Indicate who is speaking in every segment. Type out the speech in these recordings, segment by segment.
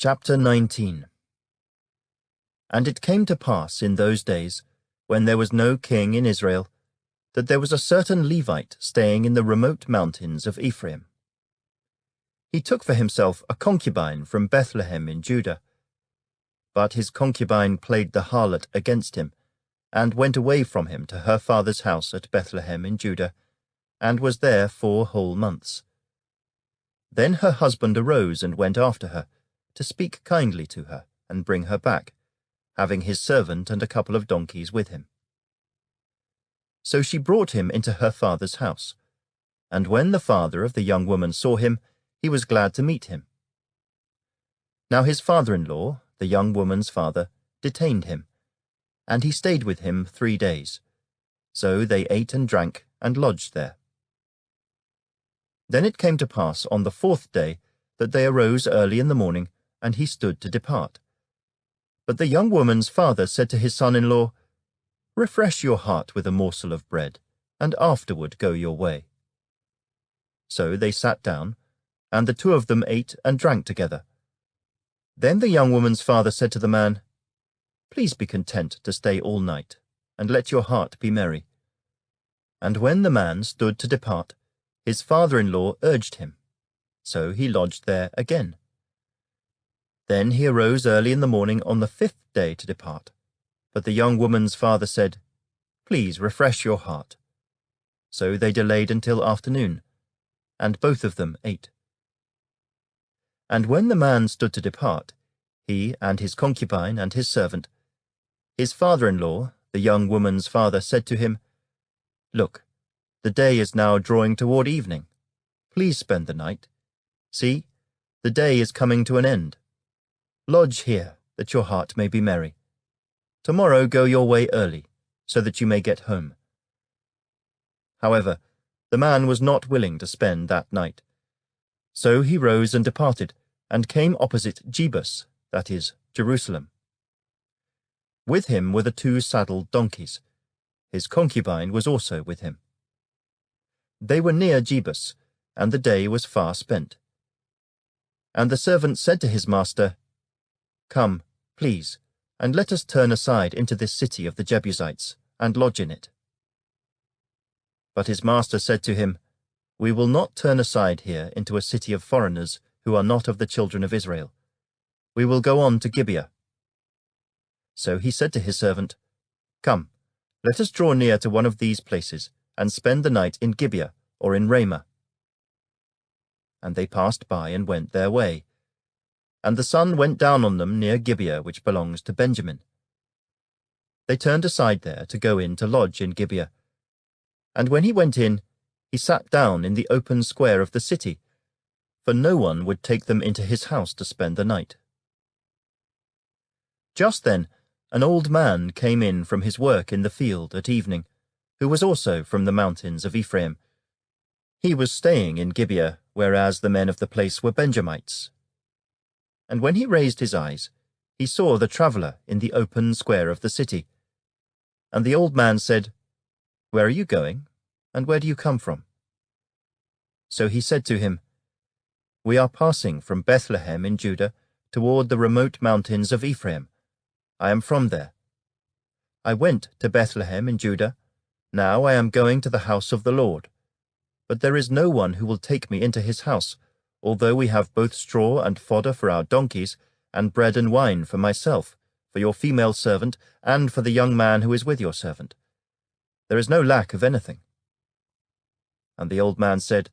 Speaker 1: Chapter 19. And it came to pass in those days, when there was no king in Israel, that there was a certain Levite staying in the remote mountains of Ephraim. He took for himself a concubine from Bethlehem in Judah. But his concubine played the harlot against him, and went away from him to her father's house at Bethlehem in Judah, and was there 4 whole months. Then her husband arose and went after her, to speak kindly to her, and bring her back, having his servant and a couple of donkeys with him. So she brought him into her father's house, and when the father of the young woman saw him, he was glad to meet him. Now his father-in-law, the young woman's father, detained him, and he stayed with him 3 days. So they ate and drank, and lodged there. Then it came to pass on the 4th day that they arose early in the morning, and he stood to depart. But the young woman's father said to his son-in-law, "Refresh your heart with a morsel of bread, and afterward go your way." So they sat down, and the 2 of them ate and drank together. Then the young woman's father said to the man, "Please be content to stay all night, and let your heart be merry." And when the man stood to depart, his father-in-law urged him, so he lodged there again. Then he arose early in the morning on the 5th day to depart. But the young woman's father said, "Please refresh your heart." So they delayed until afternoon, and both of them ate. And when the man stood to depart, he and his concubine and his servant, his father-in-law, the young woman's father, said to him, "Look, the day is now drawing toward evening. Please spend the night. See, the day is coming to an end. Lodge here, that your heart may be merry. Tomorrow go your way early, so that you may get home." However, the man was not willing to spend that night. So he rose and departed, and came opposite Gibeah, that is, Jerusalem. With him were the 2 saddled donkeys. His concubine was also with him. They were near Gibeah, and the day was far spent. And the servant said to his master, "Come, please, and let us turn aside into this city of the Jebusites, and lodge in it." But his master said to him, "We will not turn aside here into a city of foreigners who are not of the children of Israel. We will go on to Gibeah." So he said to his servant, "Come, let us draw near to one of these places, and spend the night in Gibeah or in Ramah." And they passed by and went their way. And the sun went down on them near Gibeah, which belongs to Benjamin. They turned aside there to go in to lodge in Gibeah. And when he went in, he sat down in the open square of the city, for no one would take them into his house to spend the night. Just then an old man came in from his work in the field at evening, who was also from the mountains of Ephraim. He was staying in Gibeah, whereas the men of the place were Benjamites. And when he raised his eyes, he saw the traveller in the open square of the city. And the old man said, "Where are you going, and where do you come from?" So he said to him, "We are passing from Bethlehem in Judah toward the remote mountains of Ephraim. I am from there. I went to Bethlehem in Judah. Now I am going to the house of the Lord. But there is no one who will take me into his house, although we have both straw and fodder for our donkeys, and bread and wine for myself, for your female servant, and for the young man who is with your servant. There is no lack of anything." And the old man said,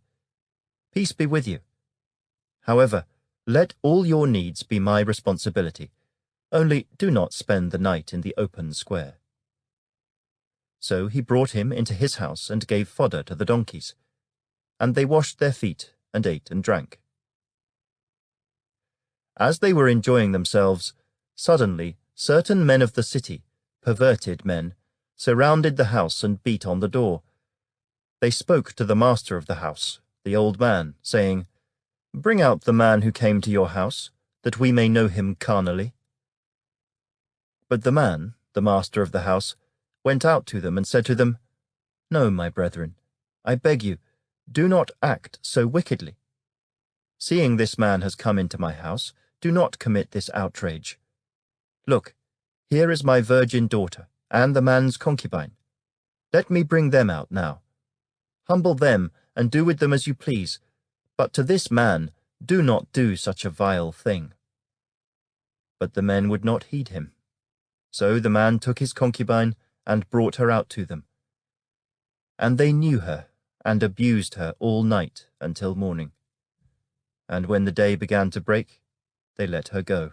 Speaker 1: "Peace be with you. However, let all your needs be my responsibility. Only do not spend the night in the open square." So he brought him into his house and gave fodder to the donkeys. And they washed their feet and ate and drank. As they were enjoying themselves, suddenly certain men of the city, perverted men, surrounded the house and beat on the door. They spoke to the master of the house, the old man, saying, "Bring out the man who came to your house, that we may know him carnally." But the man, the master of the house, went out to them and said to them, "No, my brethren, I beg you, do not act so wickedly. Seeing this man has come into my house, do not commit this outrage. Look, here is my virgin daughter, and the man's concubine. Let me bring them out now. Humble them, and do with them as you please, but to this man do not do such a vile thing." But the men would not heed him. So the man took his concubine and brought her out to them. And they knew her, and abused her all night until morning. And when the day began to break, they let her go.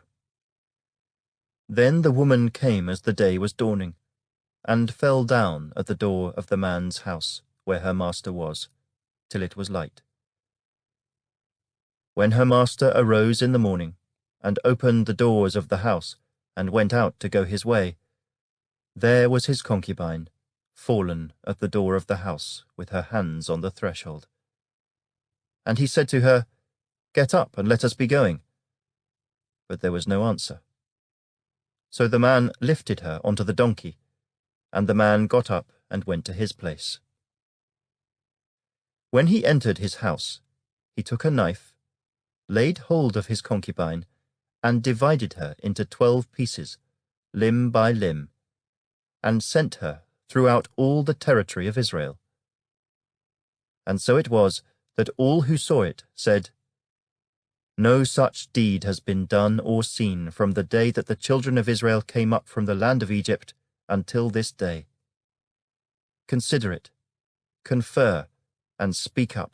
Speaker 1: Then the woman came as the day was dawning, and fell down at the door of the man's house, where her master was, till it was light. When her master arose in the morning, and opened the doors of the house, and went out to go his way, there was his concubine, fallen at the door of the house, with her hands on the threshold. And he said to her, "Get up, and let us be going." But there was no answer. So the man lifted her onto the donkey, and the man got up and went to his place. When he entered his house, he took a knife, laid hold of his concubine, and divided her into 12 pieces, limb by limb, and sent her throughout all the territory of Israel. And so it was that all who saw it said, "No such deed has been done or seen from the day that the children of Israel came up from the land of Egypt until this day. Consider it, confer, and speak up.